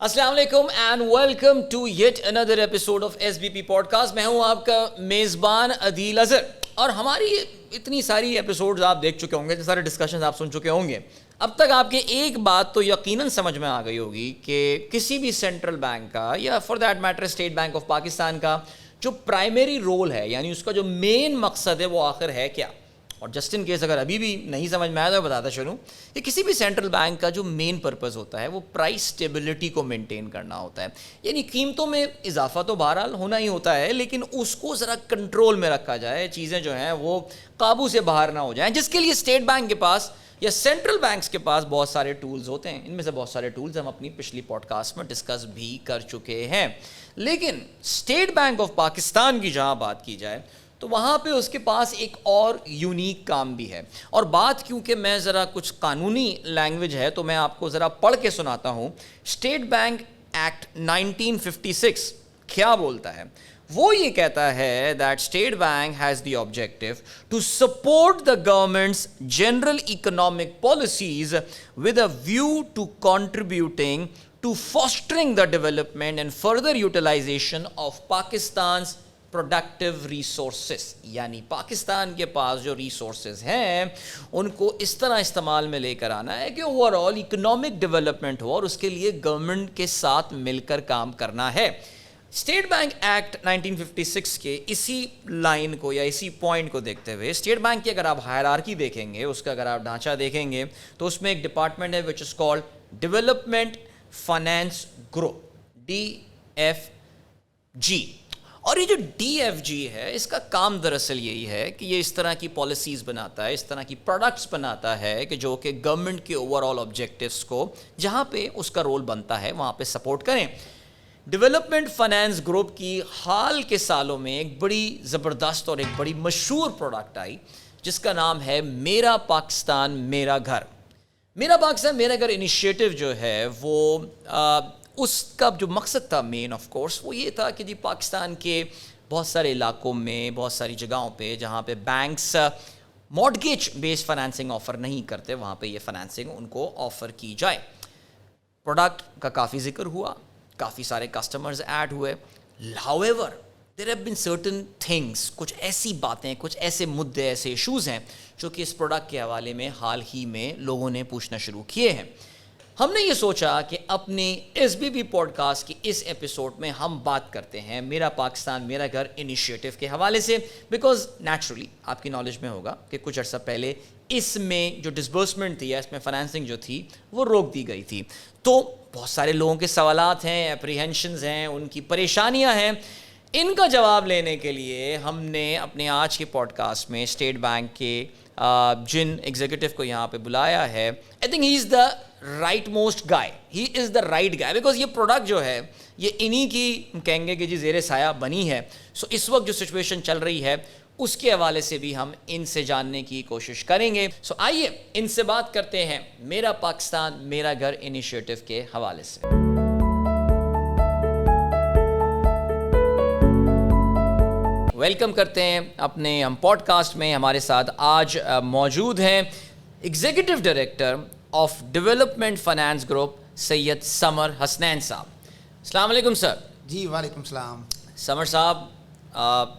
السلام علیکم and welcome to yet another episode of S B P podcast. میں ہوں آپ کا میزبان عدیل اظہر, اور ہماری اتنی ساری ایپیسوڈز آپ دیکھ چکے ہوں گے, اتنے سارے ڈسکشنز آپ سن چکے ہوں گے. اب تک آپ کے ایک بات تو یقیناً سمجھ میں آ گئی ہوگی کہ کسی بھی سینٹرل بینک کا یا for that matter state bank of Pakistan کا جو پرائمری رول ہے, یعنی اس کا جو مین مقصد ہے, وہ آخر ہے کیا. اور جسٹ ان کیس اگر ابھی بھی نہیں سمجھ میں آیا تو بتاتا چلوں کہ کسی بھی سینٹرل بینک کا جو مین پرپز ہوتا ہے وہ پرائس سٹیبلٹی کو مینٹین کرنا ہوتا ہے. یعنی قیمتوں میں اضافہ تو بہرحال ہونا ہی ہوتا ہے, لیکن اس کو ذرا کنٹرول میں رکھا جائے, چیزیں جو ہیں وہ قابو سے باہر نہ ہو جائیں, جس کے لیے اسٹیٹ بینک کے پاس یا سینٹرل بینکس کے پاس بہت سارے ٹولز ہوتے ہیں. ان میں سے بہت سارے ٹولز ہم اپنی پچھلی پوڈ کاسٹ میں ڈسکس بھی کر چکے ہیں. لیکن اسٹیٹ بینک آف پاکستان کی جہاں بات کی جائے تو وہاں پہ اس کے پاس ایک اور یونیک کام بھی ہے. اور بات کیونکہ میں ذرا کچھ قانونی لینگویج ہے تو میں آپ کو ذرا پڑھ کے سناتا ہوں. اسٹیٹ بینک ایکٹ 1956 کیا بولتا ہے. وہ یہ کہتا ہے that state bank has the objective to support the government's general economic policies with a view to contributing to fostering the development and further utilization of Pakistan's productive resources. یعنی پاکستان کے پاس جو ریسورسز ہیں ان کو اس طرح استعمال میں لے کر آنا ہے کہ اوور آل اکنامک ڈیولپمنٹ ہو, اور اس کے لیے گورنمنٹ کے ساتھ مل کر کام کرنا ہے. اسٹیٹ بینک ایکٹ 1956 کے اسی لائن کو یا اسی پوائنٹ کو دیکھتے ہوئے اسٹیٹ بینک کی اگر آپ ہائرارکی دیکھیں گے, اس کا اگر آپ ڈھانچہ دیکھیں گے, تو اس میں ایک ڈپارٹمنٹ ہے which is called development finance group, DFG. اور یہ جو DFG ہے اس کا کام دراصل یہی ہے کہ یہ اس طرح کی پالیسیز بناتا ہے, اس طرح کی پروڈکٹس بناتا ہے کہ جو کہ گورنمنٹ کے اوور آل آبجیکٹیوز کو جہاں پہ اس کا رول بنتا ہے وہاں پہ سپورٹ کریں. ڈیولپمنٹ فائنانس گروپ کی حال کے سالوں میں ایک بڑی زبردست اور ایک بڑی مشہور پروڈکٹ آئی جس کا نام ہے میرا پاکستان میرا گھر. میرا پاکستان میرا گھر انیشیٹو جو ہے وہ اس کا جو مقصد تھا مین آف کورس وہ یہ تھا کہ جی پاکستان کے بہت سارے علاقوں میں, بہت ساری جگہوں پہ جہاں پہ بینکس مارٹگیج بیس فائنانسنگ آفر نہیں کرتے, وہاں پہ یہ فائنانسنگ ان کو آفر کی جائے. پروڈکٹ کا کافی ذکر ہوا, کافی سارے کسٹمرز ایڈ ہوئے. however there have been certain things, کچھ ایسی باتیں, کچھ ایسے مدعے, ایسے ایشوز ہیں جو کہ اس پروڈکٹ کے حوالے میں حال ہی میں لوگوں نے پوچھنا شروع کیے ہیں. ہم نے یہ سوچا کہ اپنی S B P podcast کی اس ایپیسوڈ میں ہم بات کرتے ہیں میرا پاکستان میرا گھر انیشیٹو کے حوالے سے, بیکاز نیچرلی آپ کی نالج میں ہوگا کہ کچھ عرصہ پہلے اس میں جو ڈسبرسمنٹ تھی یا اس میں فائنانسنگ جو تھی وہ روک دی گئی تھی. تو بہت سارے لوگوں کے سوالات ہیں, اپریہنشنز ہیں, ان کی پریشانیاں ہیں. ان کا جواب لینے کے لیے ہم نے اپنے آج کے پوڈ کاسٹ میں اسٹیٹ بینک کے جن ایگزیکٹو کو یہاں پہ بلایا ہے. I think he is the right most guy, he is the right guy, because یہ پروڈکٹ جو ہے یہ انہی کی کہیں گے کہ جی زیر سایہ بنی ہے. سو اس وقت جو سچویشن چل رہی ہے اس کے حوالے سے بھی ہم ان سے جاننے کی کوشش کریں گے. سو آئیے ان سے بات کرتے ہیں میرا پاکستان میرا گھر انیشیٹو کے حوالے سے. ویلکم کرتے ہیں اپنے ہم پوڈ کاسٹ میں. ہمارے ساتھ آج موجود ہیں executive director of development finance group Syed Samar Hasnain صاحب. السلام علیکم سر. جی وعلیکم السلام. سمر صاحب,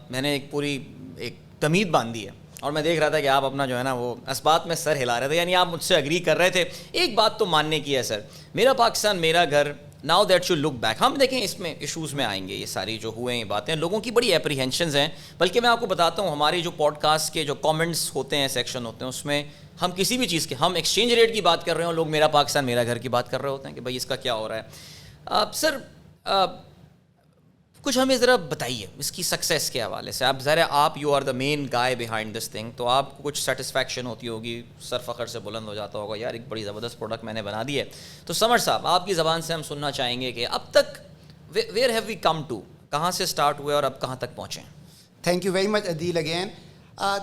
میں نے ایک پوری ایک تمہید باندھی ہے اور میں دیکھ رہا تھا کہ آپ اپنا جو ہے نا وہ اس بات میں سر ہلا رہے تھے, یعنی آپ مجھ سے اگری کر رہے تھے. ایک بات تو ماننے کی ہے سر, میرا پاکستان میرا گھر, now that you look back, ہم دیکھیں اس میں ایشوز میں آئیں گے, یہ ساری جو ہوئے ہیں باتیں لوگوں کی بڑی اپریہنشنز ہیں. بلکہ میں آپ کو بتاتا ہوں ہماری جو پوڈ کاسٹ کے جو کامنٹس ہوتے ہیں, سیکشن ہوتے ہیں, اس میں ہم کسی بھی چیز کے, ہم ایکسچینج ریٹ کی بات کر رہے ہوں, لوگ میرا پاکستان میرا گھر کی بات کر رہے ہوتے ہیں کہ بھائی اس کا کیا ہو رہا ہے. سر کچھ ہمیں ذرا بتائیے اس کی سکسیس کے حوالے سے. آپ ظاہر ہے آپ you are the main guy behind this thing, تو آپ کو کچھ سیٹسفیکشن ہوتی ہوگی, سر فخر سے بلند ہو جاتا ہوگا یار ایک بڑی زبردست پروڈکٹ میں نے بنا دی ہے. تو سمر صاحب آپ کی زبان سے ہم سننا چاہیں گے کہ اب تک where have we come to, کہاں سے اسٹارٹ ہوئے اور اب کہاں تک پہنچے ہیں. Thank you very much Adeel again.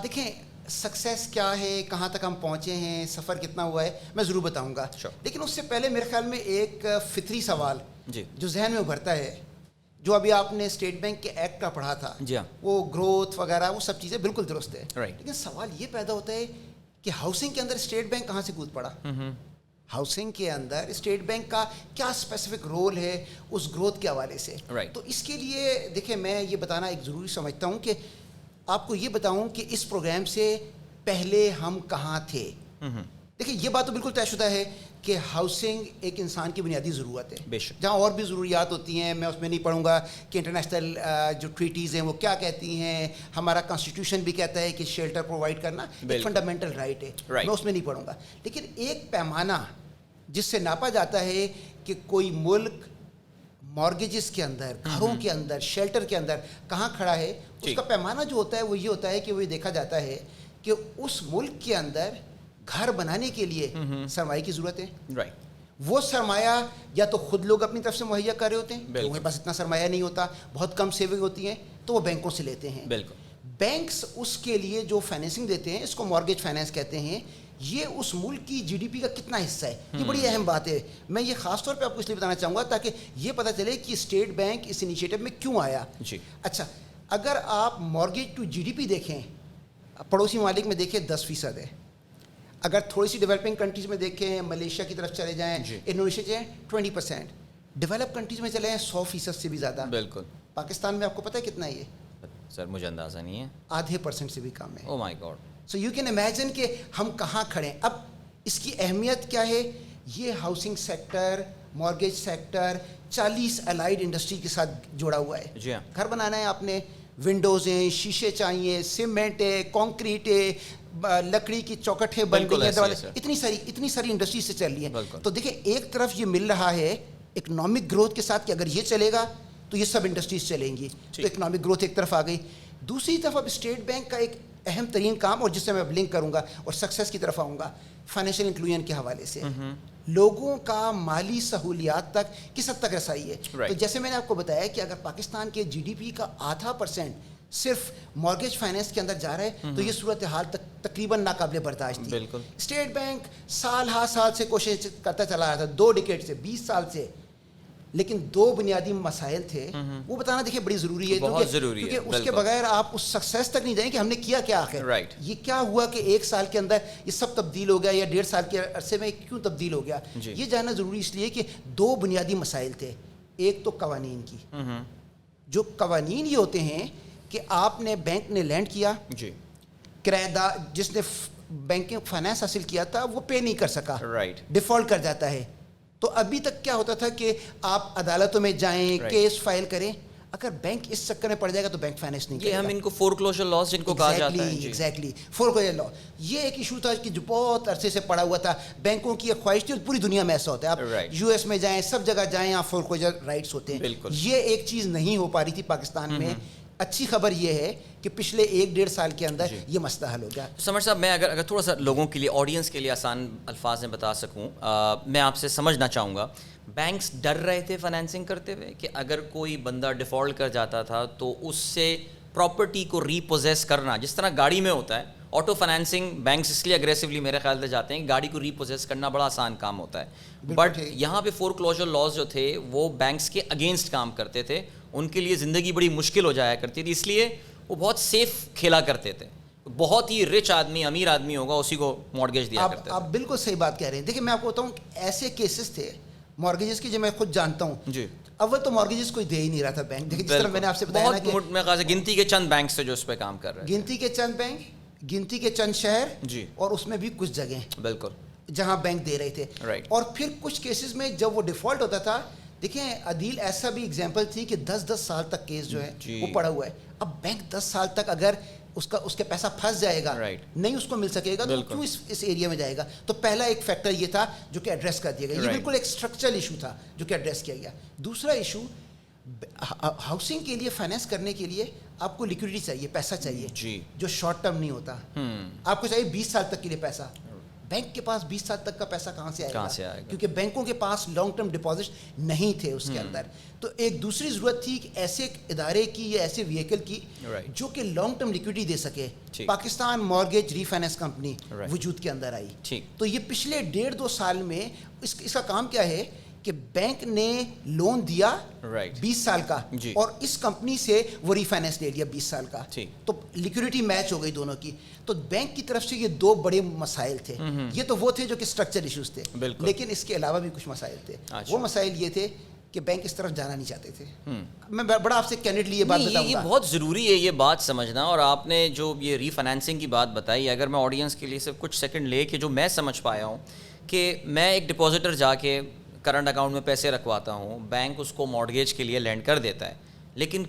دیکھیں سکسیس کیا ہے, کہاں تک ہم پہنچے ہیں, سفر کتنا ہوا ہے, میں ضرور بتاؤں گا. لیکن اس سے پہلے میرے خیال میں ایک فطری سوال جو ذہن میں ابھرتا ہے, جو ابھی آپ نے اسٹیٹ بینک کے ایکٹ کا پڑھا تھا, وہ گروتھ وغیرہ وہ سب چیزیں بالکل درست ہے, لیکن سوال یہ پیدا ہوتا ہے کہ ہاؤسنگ کے اندر اسٹیٹ بینک کہاں سے کود پڑا. ہاؤسنگ کے اندر اسٹیٹ بینک کا کیا اسپیسیفک رول ہے اس گروتھ کے حوالے سے. تو اس کے لیے دیکھیں میں یہ بتانا ایک ضروری سمجھتا ہوں کہ آپ کو یہ بتاؤں کہ اس پروگرام سے پہلے ہم کہاں تھے. دیکھیں یہ بات تو بالکل طے شدہ ہے کہ ہاؤسنگ ایک انسان کی بنیادی ضرورت ہے, جہاں اور بھی ضروریات ہوتی ہیں میں اس میں نہیں پڑھوں گا کہ انٹرنیشنل جو ٹریٹیز ہیں وہ کیا کہتی ہیں, ہمارا کانسٹیٹیوشن بھی کہتا ہے کہ شیلٹر پرووائڈ کرنا ایک فنڈامنٹل رائٹ ہے, میں اس میں نہیں پڑھوں گا. لیکن ایک پیمانہ جس سے ناپا جاتا ہے کہ کوئی ملک مارگیجز کے اندر, گھروں کے اندر, شیلٹر کے اندر کہاں کھڑا ہے, اس کا پیمانہ جو ہوتا ہے وہ یہ ہوتا ہے کہ وہ یہ دیکھا جاتا ہے کہ اس ملک کے اندر گھر بنانے کے لیے سرمایہ کی ضرورت ہے. وہ سرمایہ یا تو خود لوگ اپنی طرف سے مہیا کر رہے ہوتے ہیں, ان کے پاس اتنا سرمایہ نہیں ہوتا, بہت کم سیونگ ہوتی ہیں, تو وہ بینکوں سے لیتے ہیں. بینکس اس کے لیے جو فائنینسنگ دیتے ہیں, اس کو مارگیج فائنینس کہتے ہیں, یہ اس ملک کی جی ڈی پی کا کتنا حصہ ہے, یہ بڑی اہم بات ہے. میں یہ خاص طور پہ آپ کو اس لیے بتانا چاہوں گا تاکہ یہ پتہ چلے کہ اسٹیٹ بینک اس انیشیٹو میں کیوں آیا. اچھا, اگر آپ mortgage to G D P دیکھیں, پڑوسی ممالک میں دیکھیں 10% ہے. اگر تھوڑی سی ڈیولپنگ کنٹریز میں دیکھیں, ملیشیا کی طرف چلے جائیں, انڈونیشیا جائیں 20%, ڈیولپ کنٹریز میں چلے جائیں 100% سے بھی زیادہ. بالکل. پاکستان میں آپ کو پتہ ہے کتنا ہے یہ؟ سر مجھے اندازہ نہیں ہے. 0.5% سے بھی کم ہے. Oh my God. So you can imagine کہ ہم کہاں کھڑے ہیں. اب اس کی اہمیت کیا ہے؟ یہ housing sector, mortgage sector 40 allied industry کے ساتھ جوڑا ہوا ہے. جی ہاں. گھر بنانا ہے آپ نے, ونڈوز ہیں, شیشے چاہیے, سیمنٹ ہے, کانکریٹ ہے, لکڑی کی چوکٹیں بن گئی ہیں, اتنی ساری انڈسٹری سے چل رہی ہے. تو دیکھیں ایک طرف یہ مل رہا ہے اکنامک گروتھ کے ساتھ کہ اگر یہ چلے گا تو یہ سب انڈسٹریز چلیں گی, تو اکنامک گروتھ ایک طرف آ گئی. دوسری طرف اب اسٹیٹ بینک کا ایک اہم ترین کام, اور جس سے میں اب لنک کروں گا اور سکسیس کی طرف آؤں گا, فائنینشیل انکلوژن کے حوالے سے لوگوں کا مالی سہولیات تک کس حد تک رسائی ہے. تو جیسے میں نے آپ کو بتایا کہ اگر پاکستان کے جی ڈی پی کا 0.5% صرف مارگیج فائنینس کے اندر جا رہا ہے تو یہ صورتحال تقریباً ناقابل برداشت تھی. اسٹیٹ بینک سال ہا سال سے کوشش کرتا چلا رہا تھا, 2 ڈیکیڈ سے, 20 سال سے, لیکن 2 بنیادی مسائل تھے, وہ بتانا دیکھیں بڑی ضروری ہے, کیونکہ اس کے بغیر آپ اس سکسیس تک نہیں جائیں کہ ہم نے کیا کیا آخر. یہ کیا ہوا کہ 1 سال کے اندر یہ سب تبدیل ہو گیا, یا 1.5 سال کے عرصے میں کیوں تبدیل ہو گیا. یہ جاننا ضروری اس لیے کہ 2 بنیادی مسائل تھے. ایک تو قوانین کی, جو قوانین یہ ہوتے ہیں کہ آپ نے, بینک نے لینڈ کیا, کرایہ دار جس نے بینکنگ فائنانس حاصل کیا تھا وہ پے نہیں کر سکا, ڈیفالٹ کر جاتا ہے. تو ابھی تک کیا ہوتا تھا کہ آپ عدالتوں میں جائیں, کیس فائل کریں. اگر بینک اس چکر میں پڑ جائے گا تو بینک فائنینس نہیں کرے گا. ہم ان کو فورکلوزر لاز جن کو کہا جاتا ہے. ایگزیکٹلی فورکلوزر لا, یہ ایک ایشو تھا کہ جو بہت عرصے سے پڑا ہوا تھا. بینکوں کی ایک خواہش تھی, پوری دنیا میں ایسا ہوتا ہے, آپ یو ایس میں جائیں, سب جگہ جائیں, آپ فورکلوزر رائٹس ہوتے ہیں. یہ ایک چیز نہیں ہو پا رہی تھی پاکستان میں. اچھی خبر یہ ہے کہ پچھلے 1-1.5 سال کے اندر یہ مسئلہ حل ہو گیا. سمر صاحب, میں اگر تھوڑا سا لوگوں کے لیے, آڈینس کے لیے آسان الفاظ میں بتا سکوں, میں آپ سے سمجھنا چاہوں گا, بینکس ڈر رہے تھے فائنینسنگ کرتے ہوئے کہ اگر کوئی بندہ ڈیفالٹ کر جاتا تھا تو اس سے پراپرٹی کو ریپوزیس کرنا, جس طرح گاڑی میں ہوتا ہے, آٹو فائنینسنگ بینکس اس لیے اگریسولی میرے خیال سے جاتے ہیں کہ گاڑی کو ریپوزیس کرنا بڑا آسان کام ہوتا ہے. بٹ یہاں پہ فورکلوزر لاز جو تھے وہ بینکس کے اگینسٹ کام کرتے تھے, ان کے لیے زندگی بڑی مشکل ہو جایا کرتی تھی, اس لیے وہ بہت سیف کھیلا کرتے تھے. بہت ہی رچ آدمی, امیر آدمی ہوگا, اسی کو مارگیج دیا کرتے تھے. آپ بالکل صحیح بات کہہ رہے ہیں. دیکھیں میں آپ کو بتاؤں, ایسے کیسز تھے مارگیجز کی جو میں خود جانتا ہوں. جی. اول تو مارگیجز کوئی دے ہی نہیں رہا تھا بینک. دیکھیں جس طرح میں نے آپ سے بتایا نا کہ میں خاص گنتی کے چند بینک سے جو اس پہ کام کر رہے ہیں, گنتی کے چند بینک, گنتی کے چند شہر, جی, اور اس میں بھی کچھ جگہیں بالکل جہاں بینک دے رہے تھے. اور پھر کچھ کیسز میں جب وہ ڈیفالٹ ہوتا تھا, دیکھیں عدیل ایسا بھی ایگزامپل تھی کہ 10 سال تک کیس جو ہے وہ پڑا ہوا ہے. اب بینک 10 سال تک اگر اس کے پیسہ پھنس جائے گا, نہیں اس کو مل سکے گا, تو کیوں اس ایریا میں جائے گا. تو پہلا ایک فیکٹر یہ تھا جو کہ ایڈریس کر دیا گیا. یہ بالکل ایک اسٹرکچرل ایشو تھا جو کہ ایڈریس کیا گیا. دوسرا ایشو, ہاؤسنگ کے لیے فائنینس کرنے کے لیے آپ کو لیکوڈیٹی چاہیے, پیسہ چاہیے, جو شارٹ ٹرم نہیں ہوتا. آپ کو چاہیے 20 سال تک کے لیے پیسہ. بینک کے پاس 20 سال تک کا پیسہ کہاں سے آئے گا, کیونکہ بینکوں کے پاس لانگ ٹرم ڈپازٹ نہیں تھے اس کے اندر. تو ایک دوسری ضرورت تھی کہ ایسے ادارے کی یا ایسے وہیکل کی جو کہ لانگ ٹرم لیکوڈیٹی دے سکے. پاکستان مارگیج ری فائنینس کمپنی وجود کے اندر آئی. تو یہ پچھلے 1.5-2 سال میں اس کا کام کیا ہے کہ بینک نے لون دیا 20 سال کا اور اس کمپنی سے وہ ریفائنینس لے لیا 20 سال کا, تو لیکوڈیٹی میچ ہو گئی دونوں کی. تو بینک کی طرف سے یہ دو بڑے مسائل تھے. یہ تو وہ تھے جو کہ اسٹرکچر ایشوز تھے, لیکن اس کے علاوہ بھی کچھ مسائل تھے. وہ مسائل یہ تھے کہ بینک اس طرف جانا نہیں چاہتے تھے. میں بڑا آپ سے کینڈیڈلی یہ بات بتاؤں گا, یہ بہت ضروری ہے یہ بات سمجھنا. اور آپ نے جو یہ ری فائنینسنگ کی بات بتائی, اگر میں آڈینس کے لیے صرف کچھ سیکنڈ لے کے جو میں سمجھ پایا ہوں کہ میں ایک ڈپازٹر جا کے کرنٹ اکاؤنٹ میں پیسے رکھواتا ہوں, بینک اس کو مارگیج کے لیے لینڈ کر دیتا ہے, لیکن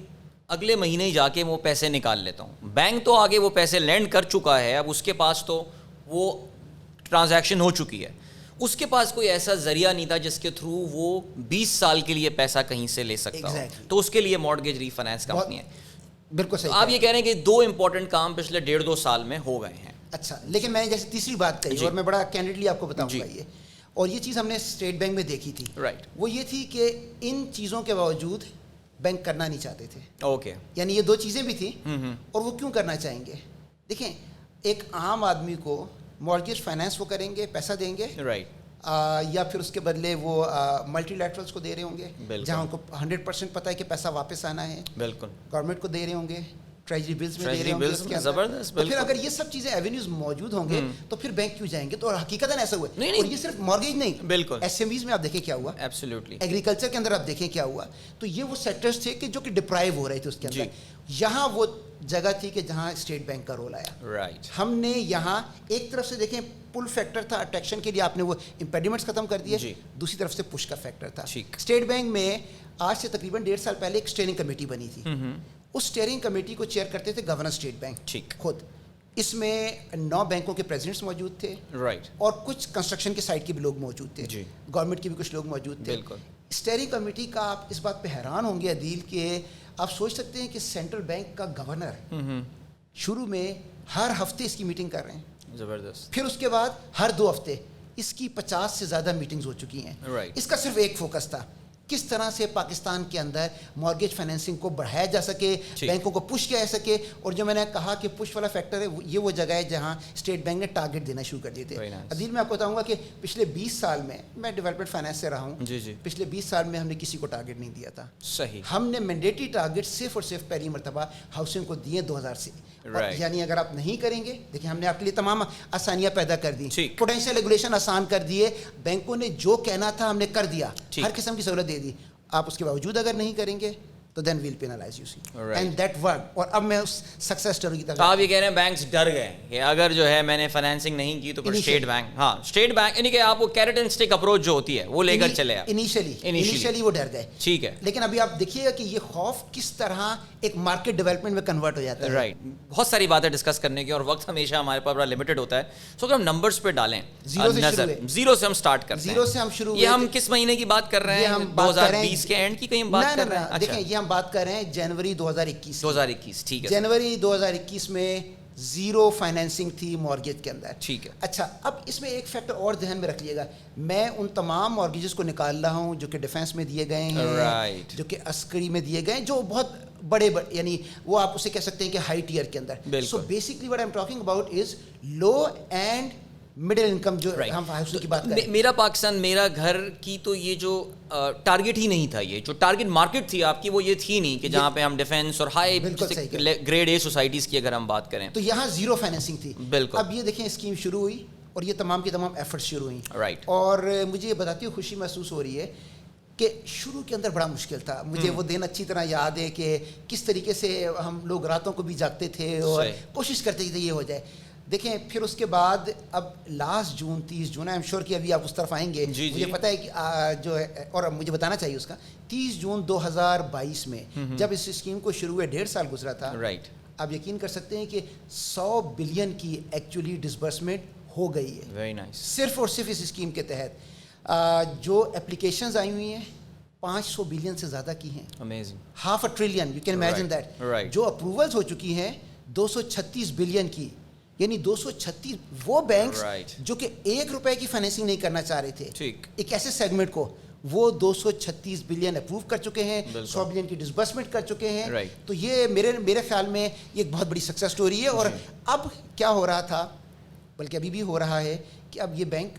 اگلے مہینے ہی جا کے وہ پیسے نکال لیتا ہوں. بینک تو آگے وہ پیسے لینڈ کر چکا ہے, اب اس کے پاس تو وہ ٹرانزیکشن ہو چکی ہے, اس کے پاس کوئی ایسا ذریعہ نہیں تھا جس کے تھرو وہ 20 سال کے لیے پیسہ کہیں سے لے سکتا ہو. تو اس کے لیے مارگیج ری فائنینس کمپنی ہے. بالکل صحیح. آپ یہ کہہ رہے ہیں کہ دو امپورٹنٹ کام پچھلے 1.5-2 سال میں ہو گئے ہیں. اچھا, لیکن میں نے جیسے تیسری بات کہی اور میں بڑا کینڈیڈلی آپ کو بتاؤں گا یہ, اور یہ چیز ہم نے اسٹیٹ بینک میں دیکھی تھی. وہ یہ تھی کہ ان چیزوں کے باوجود بینک کرنا نہیں چاہتے تھے. یعنی یہ دو چیزیں بھی تھیں, اور وہ کیوں کرنا چاہیں گے؟ دیکھیں, ایک عام آدمی کو مارگیج فائنینس وہ کریں گے, پیسہ دیں گے, یا پھر اس کے بدلے وہ ملٹی لیٹرلس کو دے رہے ہوں گے جہاں ان کو 100% پتہ ہے کہ پیسہ واپس آنا ہے. بالکل. گورنمنٹ کو دے رہے ہوں گے, ٹریجری بلز میں دے رہے ہوں گے. زبردست. پھر اگر یہ سب چیزیں ایونیوز موجود ہوں گے تو پھر بینک کیوں جائیں گے؟ تو حقیقتاً ایسا ہوا ہے. اور یہ صرف مارگیج نہیں, بالکل ایس ایم ایز میں آپ دیکھیں کیا ہوا, ایبسلیوٹلی ایگریکلچر کے اندر آپ دیکھیں کیا ہوا. تو یہ وہ سیکٹرز تھے کہ جو کہ ڈپرائیو ہو رہے تھے اس کے اندر. یہاں وہ جگہ تھی کہ جہاں اسٹیٹ بینک کا رول آیا. ہم نے یہاں ایک طرف سے دیکھیں پل فیکٹر تھا اٹریکشن کے لیے, آپ نے وہ امپیڈیمنٹس ختم کر دیے. دوسری طرف سے پش کا فیکٹر تھا. اسٹیٹ بینک میں آج سے تقریباً 1.5 سال پہلے ایک اسٹیئرنگ کمیٹی بنی تھی. اس اسٹیئرنگ کمیٹی کو چیئر کرتے تھے گورنر اسٹیٹ بینک خود. اس میں 9 بینکوں کے پریزیڈنٹس موجود تھے, اور کچھ کنسٹرکشن کے سائٹ کے بھی لوگ موجود تھے, گورنمنٹ کے بھی کچھ لوگ موجود تھے. اسٹیئرنگ کمیٹی کا آپ اس بات پہ حیران ہوں گے عدیل کہ آپ سوچ سکتے ہیں کہ سینٹرل بینک کا گورنر شروع میں ہر ہفتے اس کی میٹنگ کر رہے ہیں. زبردست. پھر اس کے بعد ہر 2 ہفتے اس کی 50 سے زیادہ میٹنگز ہو چکی ہیں. اس کا صرف ایک فوکس تھا, کس طرح سے پاکستان کے اندر مارگیج فائنینسنگ کو بڑھایا جا سکے, بینکوں کو پش کیا جا سکے. اور جو میں نے کہا کہ پش والا فیکٹر ہے, یہ وہ جگہ ہے جہاں اسٹیٹ بینک نے ٹارگیٹ دینا شروع کر دیے تھے. عدیل میں آپ کو بتاؤں گا کہ پچھلے 20 سال میں ڈیولپمنٹ فائنینس سے رہا ہوں, پچھلے 20 سال میں ہم نے کسی کو ٹارگیٹ نہیں دیا تھا. صحیح. ہم نے مینڈیٹری ٹارگیٹ صرف اور صرف پہلی مرتبہ ہاؤسنگ کو دیے 2000 سے. یعنی اگر آپ نہیں کریں گے, دیکھیں ہم نے آپ کے لیے تمام آسانیاں پیدا کر دی, پوٹینشیل ریگولیشن آسان کر دیے, بینکوں نے جو کہنا تھا ہم نے کر دیا, ہر قسم کی سہولت دے دی. آپ اس کے باوجود اگر نہیں کریں گے تو then we'll penalize you see and that work. اور اب میں اس سکسیس اسٹوری کی طرف, آپ یہ کہہ رہے ہیں بینکس ڈر گئے کہ اگر جو ہے میں نے فائنینسنگ نہیں کی تو پھر اسٹیٹ بینک, ہاں اسٹیٹ بینک, یعنی کہ آپ کو کیرٹ اینڈ اسٹک اپروچ جو ہوتی ہے وہ لے کر چلے. انیشیلی وہ ڈر گئے. ٹھیک ہے. لیکن ابھی آپ دیکھیے گا کہ یہ خوف کس طرح ایک مارکیٹ ڈیولپمنٹ میں کنورٹ ہو جاتا ہے. رائٹ. بہت ساری باتیں ڈسکس کرنے کی اور وقت ہمیشہ ہمارے پاس بڑا لمیٹڈ ہوتا ہے. سو اگر ہم نمبرز پہ ڈالیں, زیرو سے ہم اسٹارٹ کرتے ہیں. زیرو سے ہم شروع. یہ ہم کس مہینے کی بات کر رہے ہیں؟ 2020 کے اینڈ کی کہیں بات کر رہے ہیں؟ دیکھیں یہ ہم بات کر رہے ہیں جنوری 2021. ٹھیک ہے. جنوری 2021 میں زیرو فائنینسنگ تھی مارگیج کے اندر. ٹھیک ہے. اچھا, اب اس میں ایک فیکٹر اور ذہن میں رکھ لیے گا, میں ان تمام مارگیجز کو نکال رہا ہوں جو کہ ڈیفینس میں دیے گئے ہیں, جو کہ عسکری میں دیے گئے ہیں, جو بہت بڑے یعنی وہ آپ اسے کہہ سکتے ہیں کہ ہائی ٹیئر کے اندر. So basically what I am talking about is low and middle income جو ہم ہاؤسنگ کی بات کریں. میرا پاکستان میرا گھر کی تو یہ جو ٹارگیٹ ہی نہیں تھا, یہ جو ٹارگیٹ مارکیٹ تھی آپ کی وہ یہ تھی نہیں کہ جہاں پہ ہم ڈیفینس اور ہائی گریڈ اے سوسائٹیز کی اگر ہم بات کریں تو یہاں زیرو فائنینسنگ تھی. بالکل. اب یہ دیکھیں اسکیم شروع ہوئی اور یہ تمام کی تمام ایفرٹس شروع ہوئیں. رائٹ. اور مجھے یہ بتاتی ہوئی خوشی محسوس ہو رہی ہے کہ شروع کے اندر بڑا مشکل تھا. مجھے وہ دن اچھی طرح یاد ہے کہ کس طریقے سے ہم لوگ راتوں کو بھی جاگتے تھے اور کوشش کرتے تھے یہ ہو جائے. دیکھیں پھر اس کے بعد اب last June 30 June I am sure کہ ابھی آپ اس طرف آئیں گے, مجھے پتہ ہے کہ جو ہے, اور مجھے بتانا چاہیے اس کا 30 جون 2022 میں جب اس اسکیم کو شروع ہوئے 1.5 سال گزرا تھا. رائٹ. آپ یقین کر سکتے ہیں کہ 100 بلین کی ایکچولی ڈسبرسمنٹ ہو گئی ہے. Very nice. صرف اور صرف اس اسکیم کے تحت جو اپلیکیشنز آئی ہوئی ہیں 500 بلین سے زیادہ کی ہیں. Amazing. ½ trillion, you can imagine that. جو اپروولز ہو چکی ہیں 236 بلین کی, یعنی 236 وہ بینکس جو کہ 1 روپے کی فائنینسنگ نہیں کرنا چاہ رہے تھے ایک ایسے سیگمنٹ کو, وہ 236 بلین اپروو کر چکے ہیں, 100 بلین کی ڈسبرسمنٹ کر چکے ہیں. تو یہ میرے خیال میں یہ ایک بہت بڑی سکسیس سٹوری ہے. اور اب کیا ہو رہا تھا, بلکہ ابھی بھی ہو رہا ہے, کہ اب یہ بینک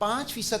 5%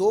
2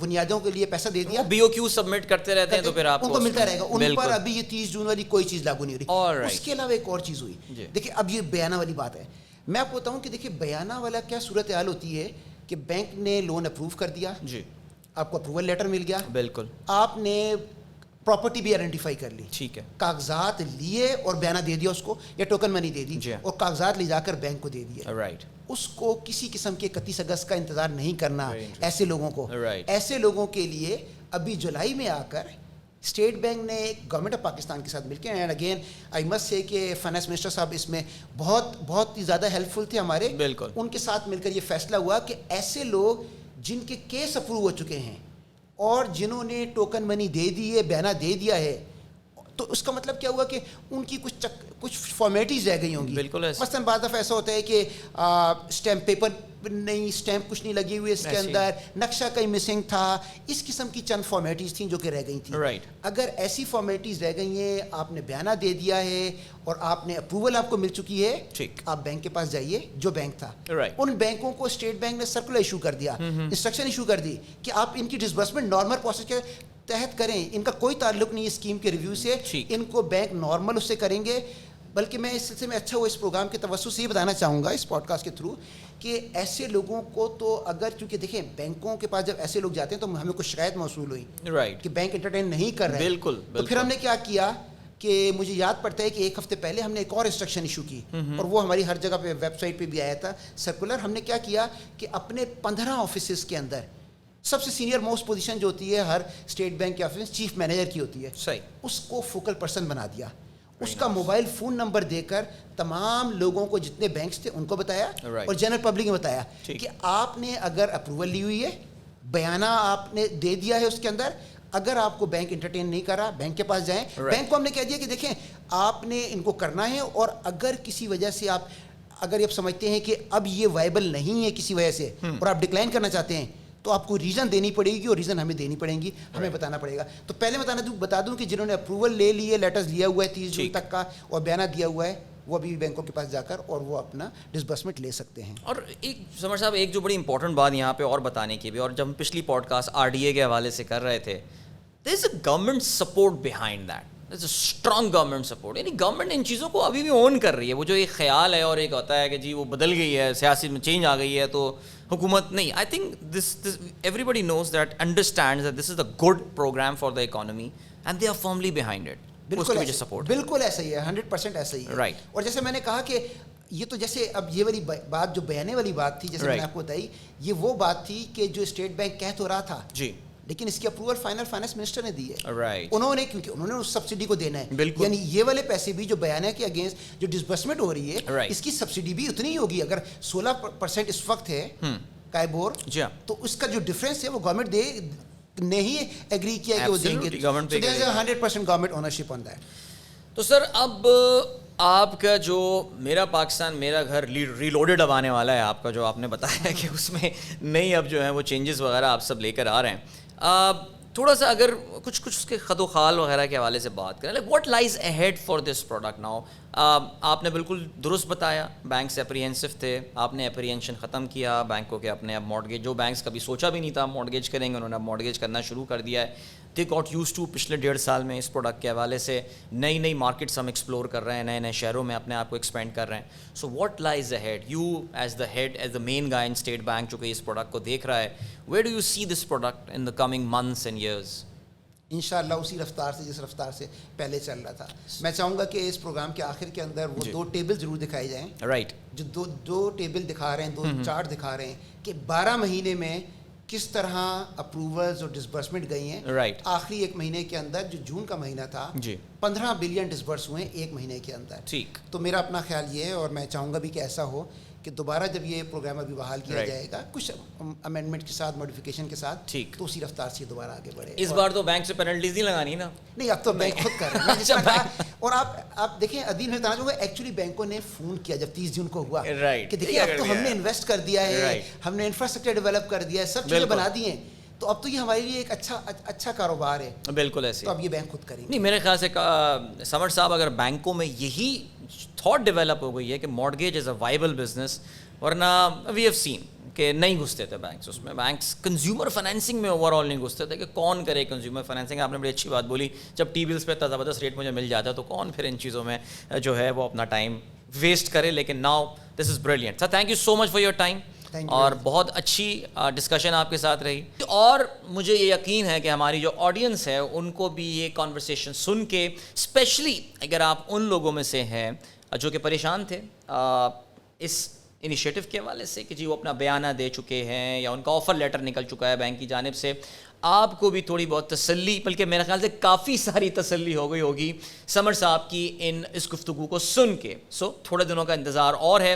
بنیادوں کے لیے پیسہ دے دیا, BOQ سبمٹ کرتے رہتے ہیں تو پھر آپ ان کو ملتا رہے گا. ان پر ابھی یہ 30 جون والی کوئی چیز لاگو نہیں ہو رہی. اس کے علاوہ ایک اور چیز ہوئی, دیکھیں اب یہ بیانہ والی بات ہے. میں آپ کو بتاؤں کہ دیکھیے بیانہ والا کیا صورتحال ہوتی ہے کہ بینک نے لون اپروو کر دیا, جی آپ کو اپروول لیٹر مل گیا, بالکل آپ نے پراپرٹی بھی آئیڈینٹیفائی کر لی, ٹھیک ہے, کاغذات لیے اور بیانہ دے دیا اس کو یا ٹوکن منی دے دی, اور کاغذات لے جا کر بینک کو دے دیے. رائٹ, اس کو کسی قسم کے 31 اگست کا انتظار نہیں کرنا. ایسے لوگوں کو, ایسے لوگوں کے لیے ابھی جولائی میں آ کر اسٹیٹ بینک نے گورنمنٹ آف پاکستان کے ساتھ مل کے, اینڈ اگین آئی مسٹ سے کہ فائنانس منسٹر صاحب اس میں بہت ہی زیادہ ہیلپ فل تھے ہمارے, بالکل ان کے ساتھ مل کر یہ فیصلہ ہوا کہ ایسے لوگ جن کے کیس اپروو ہو چکے ہیں اور جنہوں نے ٹوکن منی دے دی ہے, بیانہ دے دیا ہے, تو اس کا مطلب کیا ہوا کہ ان کی کچھ فارمیلٹیز رہ گئی ہوں گی. بالکل, مثلاً بعض دفعہ ایسا ہوتا ہے کہ اسٹیمپ پیپر نہیں, اسٹیمپ کچھ نہیں لگی ہوئی اس کے اندر, نقشہ کہیں مسنگ تھا, اس قسم کی چند فارمیلٹیز تھیں جو کہ رہ گئی تھیں. اگر ایسی فارمیلٹیز رہ گئی ہیں, آپ نے بیانہ دے دیا ہے اور آپ نے اپروول آپ کو مل چکی ہے, آپ بینک کے پاس جائیے, جو بینک تھا ان بینکوں کو اسٹیٹ بینک نے سرکولر ایشو کر دیا, انسٹرکشن ایشو کر دی کہ آپ ان کی ڈسبرسمنٹ نارمل پروسیس کے تحت کریں, ان کا کوئی تعلق نہیں اسکیم کے ریویو سے, ان کو بینک نارمل اس سے کریں گے. بلکہ میں اس سلسلے میں اچھا ہوا اس پروگرام کے توسط سے یہ بتانا چاہوں گا اس پوڈ کاسٹ کے تھرو کہ ایسے لوگوں کو تو اگر, چونکہ دیکھیں بینکوں کے پاس جب ایسے لوگ جاتے ہیں تو ہمیں کچھ شکایت موصول ہوئی کہ بینک انٹرٹین نہیں کر رہے, بالکل, تو پھر ہم نے کیا کیا کہ مجھے یاد پڑتا ہے کہ ایک ہفتے پہلے ہم نے ایک اور انسٹرکشن ایشو کی, اور وہ ہماری ہر جگہ پہ ویب سائٹ پہ بھی آیا تھا سرکولر. ہم نے کیا کیا کہ اپنے 15 آفیسز کے اندر سب سے سینئر موسٹ پوزیشن جو ہوتی ہے ہر اسٹیٹ بینک کے آفس چیف مینیجر کی ہوتی ہے, صحیح, اس کو فوکل پرسن بنا دیا. اس کا موبائل فون نمبر دے کر تمام لوگوں کو جتنے بینکس تھے ان کو بتایا, اور جنرل پبلک نے بتایا کہ آپ نے اگر اپروول لی ہوئی ہے, بیانہ آپ نے دے دیا ہے اس کے اندر, اگر آپ کو بینک انٹرٹین نہیں کرا, بینک کے پاس جائیں. بینک کو ہم نے کہہ دیا کہ دیکھیں آپ نے ان کو کرنا ہے, اور اگر کسی وجہ سے اگر آپ سمجھتے ہیں کہ اب یہ وائبل نہیں ہے کسی وجہ سے اور آپ ڈکلائن کرنا چاہتے ہیں, تو آپ کو ریزن دینی پڑے گی, اور ریزن ہمیں دینی پڑیں گی, ہمیں بتانا پڑے گا. تو پہلے بتا دوں کہ جنہوں نے اپروول لے لیے, لیٹرز لیا ہوا ہے 30 جون تک کا, اور بیانہ دیا ہوا ہے, وہ ابھی بینکوں کے پاس جا کر اور وہ اپنا ڈسبرسمنٹ لے سکتے ہیں. اور ایک سمر صاحب, ایک جو بڑی امپورٹنٹ بات یہاں پہ اور بتانے کی بھی, اور جب ہم پچھلی پوڈ کاسٹ RDA کے حوالے سے کر رہے تھے, there is a government support behind that, there is a strong government support. یعنی گورنمنٹ ان چیزوں کو ابھی بھی اون کر رہی ہے. وہ جو ایک خیال ہے اور ایک ہوتا ہے کہ جی وہ بدل گئی ہے, سیاسی میں چینج آ گئی ہے تو حکومت نہیں. I think this everybody knows that, understands that this is a good programme for the economy, and they are firmly behind it. بالکل ایسا ہی ہے, 100% ایسا ہی ہے. رائٹ, اور جیسے میں نے کہا کہ یہ تو جیسے اب یہ والی بات جو بیانے والی بات تھی, جیسے میں نے آپ کو بتائی, یہ وہ بات تھی کہ جو اسٹیٹ بینک کہہ تو رہا تھا, جی, لیکن اس کی اپروول فائنل فائنانس منسٹر نے دی ہے. انہوں نے, کیونکہ انہوں نے اس سبسڈی کو دینا ہے, یعنی یہ والے پیسے بھی جو بیانہ کے اگینسٹ جو ڈسبرسمنٹ ہو رہی ہے, اس کی سبسڈی بھی اتنی ہی ہوگی. اگر 16% اس وقت ہے کائبور, تو اس کا جو ڈفرینس ہے وہ گورنمنٹ نے ہی ایگری کیا کہ وہ دیں گے. 100% گورنمنٹ اونرشپ آن دیٹ. تو سر اب آپ کا جو میرا پاکستان میرا گھر ریلوڈڈ اب آنے والا ہے, آپ کا جو آپ نے بتایا کہ اس میں نئی اب جو ہے وہ چینجز وغیرہ آپ سب لے کر آ رہے ہیں, تھوڑا سا اگر کچھ اس کے خد و خال وغیرہ کے حوالے سے بات کریں, like what lies ahead for this product now. آپ نے بالکل درست بتایا, بینکس اپریہنسو تھے, آپ نے اپریہنشن ختم کیا بینکوں کے اپنے. اب مارٹگیج, جو بینکس کبھی سوچا بھی نہیں تھا مارٹگیج کریں گے, انہوں نے اب مارٹگیج کرنا شروع کر دیا ہے. دے گاٹ یوز ٹو پچھلے 1.5 سال میں اس پروڈکٹ کے حوالے سے نئی مارکیٹس ہم ایکسپلور کر رہے ہیں, نئے شہروں میں اپنے آپ کو ایکسپینڈ کر رہے ہیں. So what lies ahead, you as the head, as the main guy in State Bank جو کہ اس پروڈکٹ کو دیکھ رہا ہے, where do you see this product in the coming months and years? انشاءاللہ اسی رفتار سے جس رفتار سے پہلے چل رہا تھا. میں چاہوں گا کہ اس پروگرام کے آخر کے اندر وہ 2 ٹیبل ضرور دکھائے جائیں. رائٹ, جو دو ٹیبل دکھا رہے ہیں, 2 چارٹ دکھا رہے ہیں کہ 12 مہینے میں کس طرح اپروولز اور ڈسبرسمنٹ گئی ہیں. رائٹ, آخری 1 مہینے کے اندر جو جون کا مہینہ تھا, 15 بلین ڈسبرس ہوئے 1 مہینے کے اندر. ٹھیک, تو میرا اپنا خیال یہ ہے, اور میں چاہوں گا بھی کہ ایسا ہو کہ دوبارہ جب یہ پروگرام ابھی بحال کیا جائے گا کچھ امینڈمنٹ کے ساتھ, ماڈیفیکیشن کے ساتھ, ٹھیک, تو اسی رفتار سے دوبارہ آگے بڑھے. اس بار تو بینک سے پینلٹیز نہیں لگانی نا. نہیں, اب تو بینک خود کر رہے ہیں. اور آپ دیکھیں عدیل, میں بتانا چاہوں گا ایکچولی بینکوں نے فون کیا جب 30 جون کو ہوا کہ دیکھیے اب تو ہم نے انویسٹ کر دیا ہے, ہم نے انفراسٹرکچر ڈیولپ کر دیا ہے, سب چیزیں بنا دی ہیں, تو اب تو یہ ہمارے لیے ایک اچھا کاروبار ہے. بالکل ایسے, تو اب یہ بینک خود کریں. نہیں, میرے خیال سے سمر صاحب, اگر بینکوں میں یہی تھاٹ ڈیولپ ہو گئی ہے کہ مارٹگیج از اے وائبل بزنس, ورنہ وی ہیو سین کہ نہیں گھستے تھے بینکس اس میں. بینکس کنزیومر فائنینسنگ میں اوور آل نہیں گھستے تھے کہ کون کرے کنزیومر فائنینسنگ. آپ نے بڑی اچھی بات بولی, جب ٹی بلس پہ اتنا زبردست ریٹ مجھے مل جاتا ہے تو کون پھر ان چیزوں میں جو ہے وہ اپنا ٹائم ویسٹ کرے. لیکن now this is brilliant. Sir thank you so much for your time, اور بہت اچھی ڈسکشن آپ کے ساتھ رہی. اور مجھے یہ یقین ہے کہ ہماری جو آڈینس ہے ان کو بھی یہ کانورسیشن سن کے, اسپیشلی اگر آپ ان لوگوں میں سے ہیں جو کہ پریشان تھے اس انیشیٹو کے حوالے سے کہ جی وہ اپنا بیانہ دے چکے ہیں یا ان کا آفر لیٹر نکل چکا ہے بینک کی جانب سے, آپ کو بھی تھوڑی بہت تسلی, بلکہ میرے خیال سے کافی ساری تسلی ہو گئی ہوگی سمر صاحب کی اس گفتگو کو سن کے. سو تھوڑے دنوں کا انتظار اور ہے,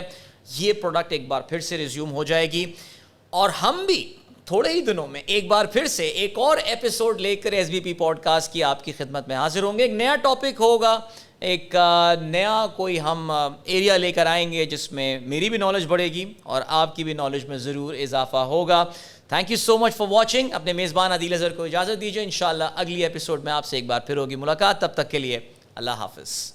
یہ پروڈکٹ ایک بار پھر سے ریزیوم ہو جائے گی, اور ہم بھی تھوڑے ہی دنوں میں ایک بار پھر سے ایک اور ایپیسوڈ لے کر S B P podcast کی آپ کی خدمت میں حاضر ہوں گے. ایک نیا ٹاپک ہوگا, ایک نیا کوئی ہم ایریا لے کر آئیں گے جس میں میری بھی نالج بڑھے گی اور آپ کی بھی نالج میں ضرور اضافہ ہوگا. Thank you so much for watching. اپنے میزبان عدیل اظہر کو اجازت دیجیے. انشاءاللہ اگلی ایپیسوڈ میں آپ سے ایک بار پھر ہوگی ملاقات. تب تک کے لیے اللہ حافظ.